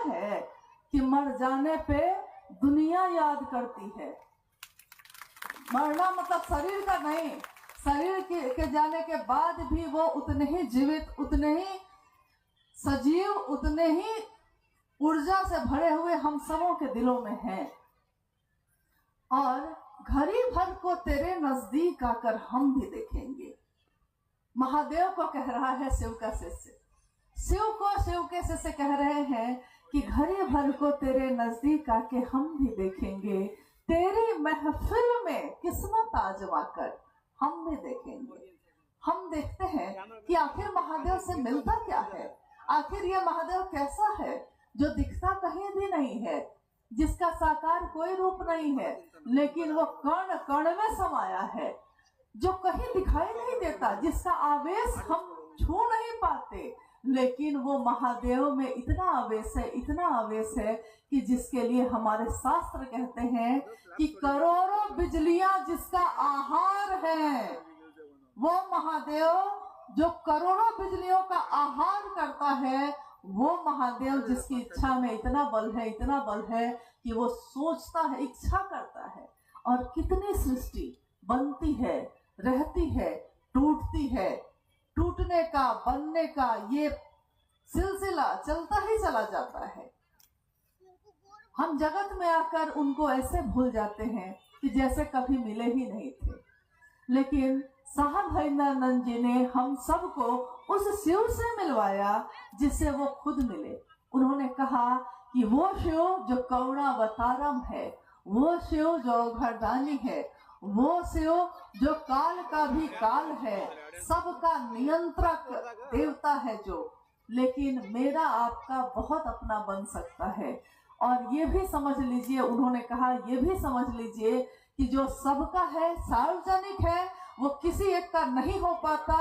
है कि मर जाने पे दुनिया याद करती है। मरना मतलब शरीर का नहीं, शरीर के जाने के बाद भी वो उतने ही जीवित, उतने ही सजीव, उतने ही ऊर्जा से भरे हुए हम सबों के दिलों में हैं। और घड़ी भर को तेरे नजदीक आकर हम भी देखेंगे। महादेव को कह रहा है शिव का शिष्य, शिव को शिव के शिष्य कह रहे हैं कि घड़ी भर को तेरे नजदीक आके हम भी देखेंगे, तेरी महफिल में किस्मत आजमा कर हम भी देखेंगे। हम देखते हैं कि आखिर महादेव से मिलता क्या है, आखिर ये महादेव कैसा है जो दिखता कहीं भी नहीं है, जिसका साकार कोई रूप नहीं है, लेकिन वो कण कण में समाया है, जो कहीं दिखाई नहीं देता, जिसका आवेश हम छू नहीं पाते, लेकिन वो महादेव में इतना आवेश है, इतना आवेश है कि जिसके लिए हमारे शास्त्र कहते हैं कि करोड़ों बिजलियां जिसका आहार है, वो महादेव जो करोड़ों बिजलियों का आहार करता है, वो महादेव जिसकी इच्छा में इतना बल है, इतना बल है कि वो सोचता है, इच्छा करता है, और कितनी सृष्टि बनती है, रहती है, टूटती है, टूटने का, बनने का ये सिलसिला चलता ही चला जाता है। हम जगत में आकर उनको ऐसे भूल जाते हैं कि जैसे कभी मिले ही नहीं थे। लेकिन साहब भैरवानंद जी ने हम सबको उस शिव से मिलवाया जिससे वो खुद मिले। उन्होंने कहा कि वो शिव जो करुणावतारम है, वो शिव जो घरदानी है, वो शिव जो काल का भी काल है, सबका नियंत्रक देवता है जो, लेकिन मेरा आपका बहुत अपना बन सकता है। और ये भी समझ लीजिए, उन्होंने कहा ये भी समझ लीजिए कि जो सबका है, सार्वजनिक है, वो किसी एक का नहीं हो पाता।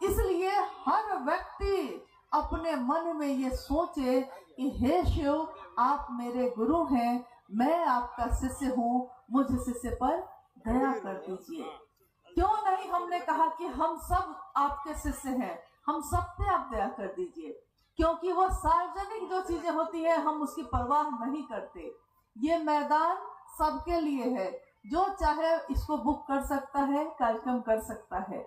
इसलिए हर व्यक्ति अपने मन में ये सोचे कि हे शिव, आप मेरे गुरु हैं, मैं आपका शिष्य हूँ, मुझ शिष्य पर दया कर दीजिए। क्यों नहीं हमने कहा कि हम सब आपके शिष्य हैं, हम सब पे आप दया कर दीजिए, क्योंकि वो सार्वजनिक जो चीजें होती है हम उसकी परवाह नहीं करते। ये मैदान सबके लिए है, जो चाहे इसको बुक कर सकता है, कार्यक्रम कर सकता है।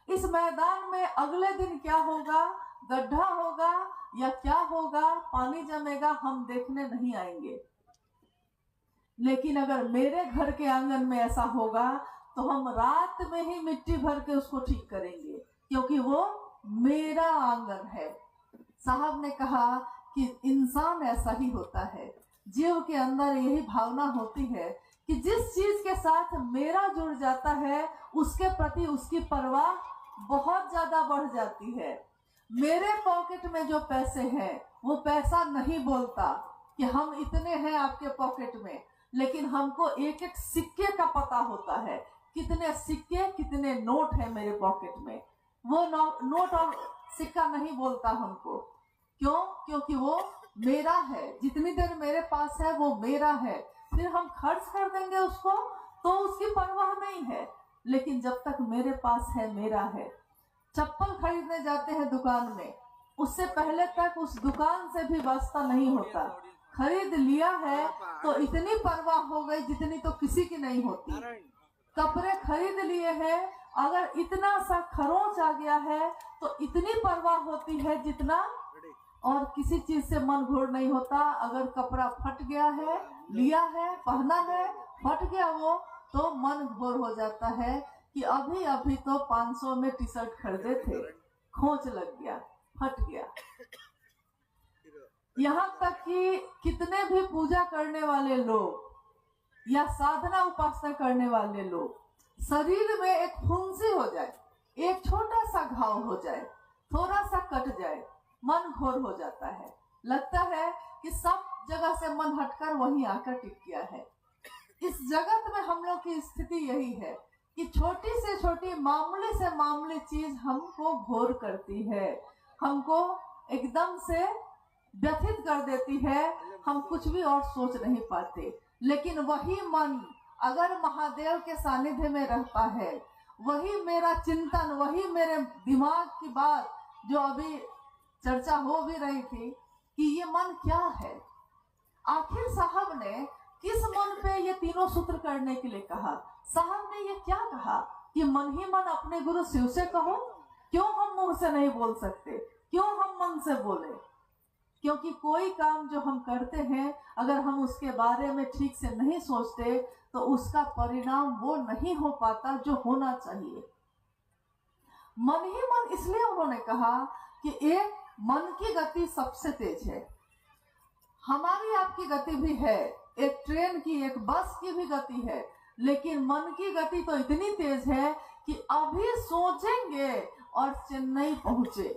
इस मैदान में अगले दिन क्या होगा, गड्ढा होगा या क्या होगा, पानी जमेगा, हम देखने नहीं आएंगे। लेकिन अगर मेरे घर के आंगन में ऐसा होगा तो हम रात में ही मिट्टी भर के उसको ठीक करेंगे, क्योंकि वो मेरा आंगन है। साहब ने कहा कि इंसान ऐसा ही होता है, जीव के अंदर यही भावना होती है कि जिस चीज के साथ मेरा जुड़ जाता है उसके प्रति उसकी परवाह बहुत ज्यादा बढ़ जाती है। मेरे पॉकेट में जो पैसे हैं वो पैसा नहीं बोलता कि हम इतने हैं आपके पॉकेट में, लेकिन हमको एक एक सिक्के का पता होता है, कितने सिक्के, कितने नोट है मेरे पॉकेट में। वो नोट और सिक्का नहीं बोलता हमको। क्यों? क्योंकि वो मेरा है, जितनी देर मेरे पास है वो मेरा है। फिर हम खर्च कर देंगे उसको तो उसकी परवाह नहीं है, लेकिन जब तक मेरे पास है, मेरा है। चप्पल खरीदने जाते हैं दुकान में, उससे पहले तक उस दुकान से भी वास्ता नहीं होता, खरीद लिया है तो इतनी परवाह हो गई जितनी तो किसी की नहीं होती। कपड़े खरीद लिए हैं, अगर इतना सा खरोंच आ गया है तो इतनी परवाह होती है जितना, और किसी चीज से मन घोर नहीं होता। अगर कपड़ा फट गया है, लिया है, पहना है, फट गया वो, तो मन घोर हो जाता है कि अभी अभी तो 500 में टी शर्ट खरीदे थे, खोंच लग गया, फट गया। यहाँ तक कि कितने भी पूजा करने वाले लोग या साधना उपासना करने वाले लोग, शरीर में एक फुंसी हो जाए, एक छोटा सा घाव हो जाए, थोड़ा सा कट जाए, मन घोर हो जाता है, लगता है कि सब जगह से मन हटकर वहीं आकर टिक गया है। इस जगत में हम लोग की स्थिति यही है कि छोटी से छोटी, मामूली से मामूली चीज हमको घोर करती है, हमको एकदम से व्यथित कर देती है, हम कुछ भी और सोच नहीं पाते। लेकिन वही मन अगर महादेव के सानिध्य में रहता है, वही मेरा चिंतन, वही मेरे दिमाग की बात जो अभी चर्चा हो भी रही थी कि ये मन क्या है। आखिर साहब ने किस मन पे ये तीनों सूत्र करने के लिए कहा। साहब ने ये क्या कहा कि मन ही मन अपने गुरु शिव से कहो। क्यों हम मुंह से नहीं बोल सकते, क्यों हम मन से बोले? क्योंकि कोई काम जो हम करते हैं अगर हम उसके बारे में ठीक से नहीं सोचते तो उसका परिणाम वो नहीं हो पाता जो होना चाहिए। मन ही मन इसलिए उन्होंने कहा कि एक मन की गति सबसे तेज है। हमारी आपकी गति भी है, एक ट्रेन की, एक बस की भी गति है, लेकिन मन की गति तो इतनी तेज है कि अभी सोचेंगे और चेन्नई पहुंचे,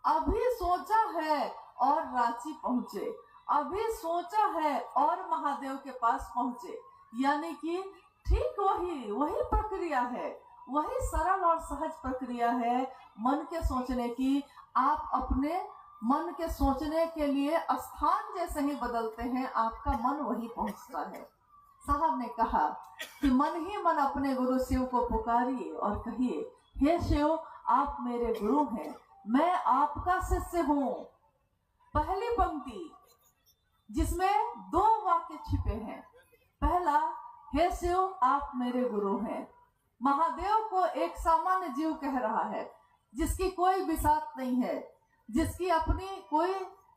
अभी सोचा है और रांची पहुंचे, अभी सोचा है और महादेव के पास पहुंचे। यानी कि ठीक वही प्रक्रिया है, वही सरल और सहज प्रक्रिया है मन के सोचने की। आप अपने मन के सोचने के लिए स्थान जैसे ही बदलते हैं आपका मन वही पहुंचता है। साहब ने कहा कि मन ही मन अपने गुरु शिव को पुकारिए और कहिए, हे शिव आप मेरे गुरु हैं, मैं आपका शिष्य हूँ। पहली पंक्ति जिसमें दो वाक्य छिपे हैं। पहला, हे शिव आप मेरे गुरु हैं। महादेव को एक सामान्य जीव कह रहा है जिसकी कोई बिसात नहीं है, जिसकी अपनी कोई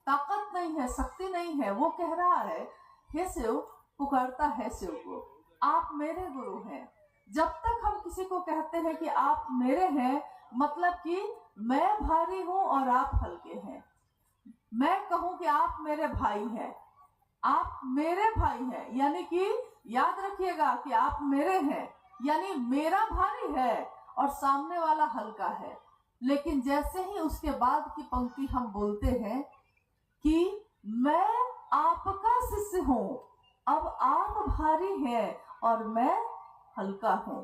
ताकत नहीं है, शक्ति नहीं है, वो कह रहा है हे शिव, पुकारता है शिव को, आप मेरे गुरु हैं। जब तक हम किसी को कहते हैं कि आप मेरे हैं, मतलब कि मैं भारी हूं और आप हल्के हैं। मैं कहूं कि आप मेरे भाई हैं, आप मेरे भाई हैं, यानी कि याद रखिएगा कि आप मेरे हैं, यानी मेरा भारी है और सामने वाला हल्का है। लेकिन जैसे ही उसके बाद की पंक्ति हम बोलते हैं कि मैं आपका शिष्य हूं, अब आप भारी हैं और मैं हल्का हूं।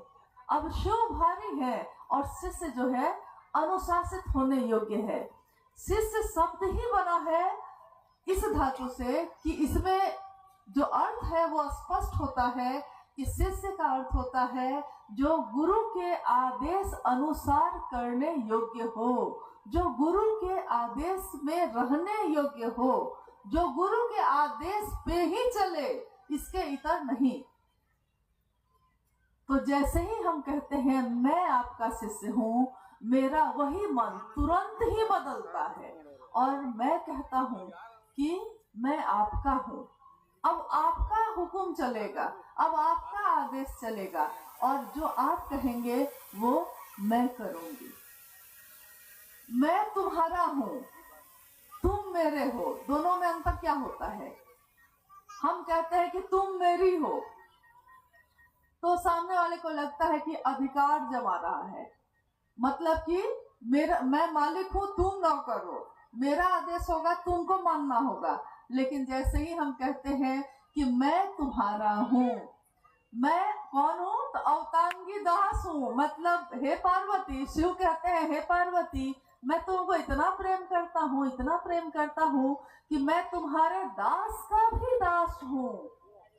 अब शिव भारी है और शिष्य जो है अनुशासित होने योग्य है। शिष्य शब्द ही बना है इस धातु से कि इसमें जो अर्थ है वो स्पष्ट होता है कि शिष्य का अर्थ होता है जो गुरु के आदेश अनुसार करने योग्य हो, जो गुरु के आदेश में रहने योग्य हो, जो गुरु के आदेश पे ही चले, इसके इतर नहीं। तो जैसे ही हम कहते हैं मैं आपका शिष्य हूं, मेरा वही मन तुरंत ही बदलता है और मैं कहता हूं कि मैं आपका हूं। अब आपका हुक्म चलेगा, अब आपका आदेश चलेगा और जो आप कहेंगे वो मैं करूंगी। मैं तुम्हारा हूं, तुम मेरे हो, दोनों में अंतर क्या होता है? हम कहते हैं कि तुम मेरी हो तो सामने वाले को लगता है कि अधिकार जमा रहा है, मतलब कि मैं मालिक हूं, तुम नौकर हो, मेरा आदेश होगा, तुमको मानना होगा। लेकिन जैसे ही हम कहते हैं कि मैं तुम्हारा हूं, मैं कौन हूं? तो अवतांगी दास हूं, मतलब हे पार्वती, शिव कहते हैं हे पार्वती, मैं तुमको इतना प्रेम करता हूं, इतना प्रेम करता हूं कि मैं तुम्हारे दास का भी दास हूं।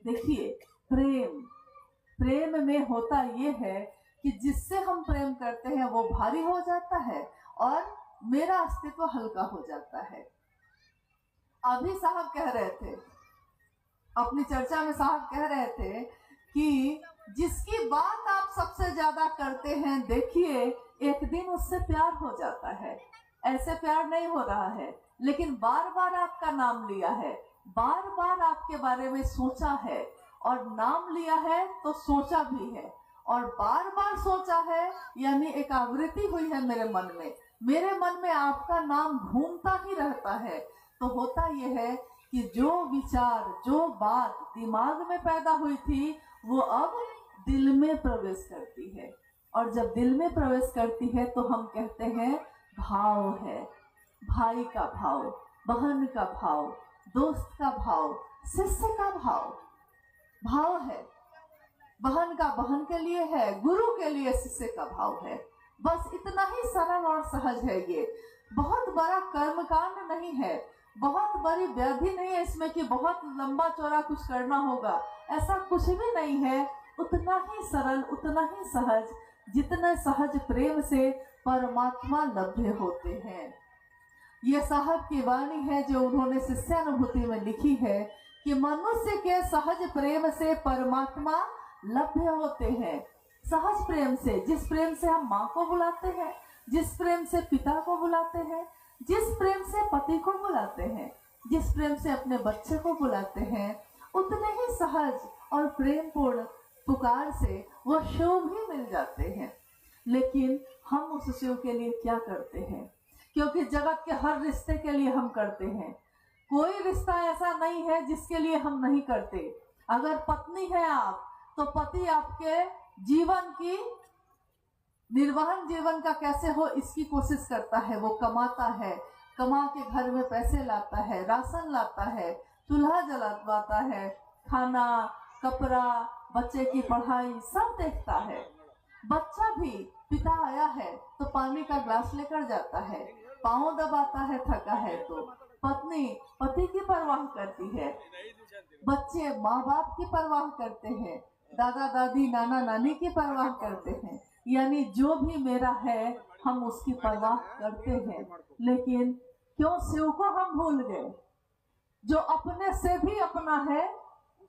देखिए, प्रेम में होता ये है कि जिससे हम प्रेम करते हैं वो भारी हो जाता है और मेरा अस्तित्व हल्का हो जाता है। अभी साहब कह रहे थे, अपनी चर्चा में साहब कह रहे थे कि जिसकी बात आप सबसे ज्यादा करते हैं, देखिए एक दिन उससे प्यार हो जाता है। ऐसे प्यार नहीं हो रहा है, लेकिन बार बार आपका नाम लिया है, बार बार आपके बारे में सोचा है, और नाम लिया है तो सोचा भी है, और बार बार सोचा है, यानी एक आवृत्ति हुई है मेरे मन में आपका नाम घूमता ही रहता है। तो होता यह है कि जो विचार, जो बात दिमाग में पैदा हुई थी वो अब दिल में प्रवेश करती है, और जब दिल में प्रवेश करती है तो हम कहते हैं भाव है। भाई का भाव, बहन का भाव, दोस्त का भाव, शिष्य का भाव है। बहन का बहन के लिए है, गुरु के लिए शिष्य का भाव है। बस इतना ही सरल और सहज है। ये बहुत बड़ा कर्मकांड नहीं है, बहुत बड़ी व्याधि नहीं है इसमें कि बहुत लंबा चौड़ा कुछ करना होगा, ऐसा कुछ भी नहीं है। उतना ही सरल, उतना ही सहज, जितना सहज प्रेम से परमात्मा लभ्य होते हैं। ये साहब की वाणी है जो उन्होंने शिष्यानुभूति में लिखी है कि मनुष्य के सहज प्रेम से परमात्मा लभ्य होते हैं। सहज प्रेम से, जिस प्रेम से हम माँ को बुलाते हैं, जिस प्रेम से पिता को बुलाते हैं, जिस प्रेम से पति को बुलाते हैं, जिस प्रेम से अपने बच्चे को बुलाते हैं, उतने ही सहज और प्रेम पूर्ण पुकार से वो शिव भी मिल जाते हैं। लेकिन हम उस शिव के लिए क्या करते हैं? क्योंकि जगत के हर रिश्ते के लिए हम करते हैं। कोई रिश्ता ऐसा नहीं है जिसके लिए हम नहीं करते। अगर पत्नी है आप, तो पति आपके जीवन की निर्वहन जीवन का कैसे हो इसकी कोशिश करता है। वो कमाता है, कमा के घर में पैसे लाता है, राशन लाता है, चूल्हा जलाता है, खाना, कपड़ा, बच्चे की पढ़ाई सब देखता है। बच्चा भी पिता आया है तो पानी का ग्लास लेकर जाता है, पाँव दबाता है थका है तो। पत्नी पति की परवाह करती है, बच्चे माँ बाप की परवाह करते हैं, दादा दादी नाना नानी की परवाह करते हैं। यानी जो भी मेरा है हम उसकी परवाह करते हैं। लेकिन क्यों शिव को हम भूल गए जो अपने से भी अपना है?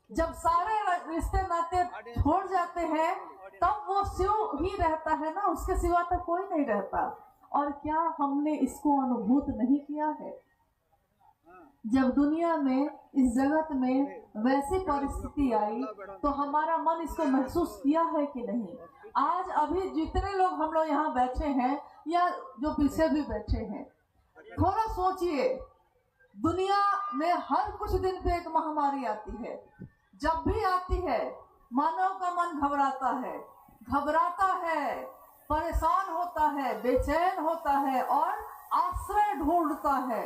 जब सारे रिश्ते नाते छोड़ जाते हैं तब वो शिव ही रहता है ना, उसके सिवा तो कोई नहीं रहता। और क्या हमने इसको अनुभूत नहीं किया है? जब दुनिया में, इस जगत में वैसी परिस्थिति आई तो हमारा मन इसको महसूस किया है कि नहीं? आज अभी जितने लोग हम लोग यहाँ बैठे हैं या जो पीछे भी बैठे हैं, थोड़ा सोचिए, दुनिया में हर कुछ दिन पे एक महामारी आती है। जब भी आती है मानव का मन घबराता है, परेशान होता है, बेचैन होता है और आश्रय ढूंढता है।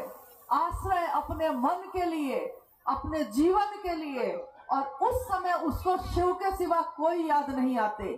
आश्रय अपने मन के लिए, अपने जीवन के लिए। और उस समय उसको शिव के सिवा कोई याद नहीं आते।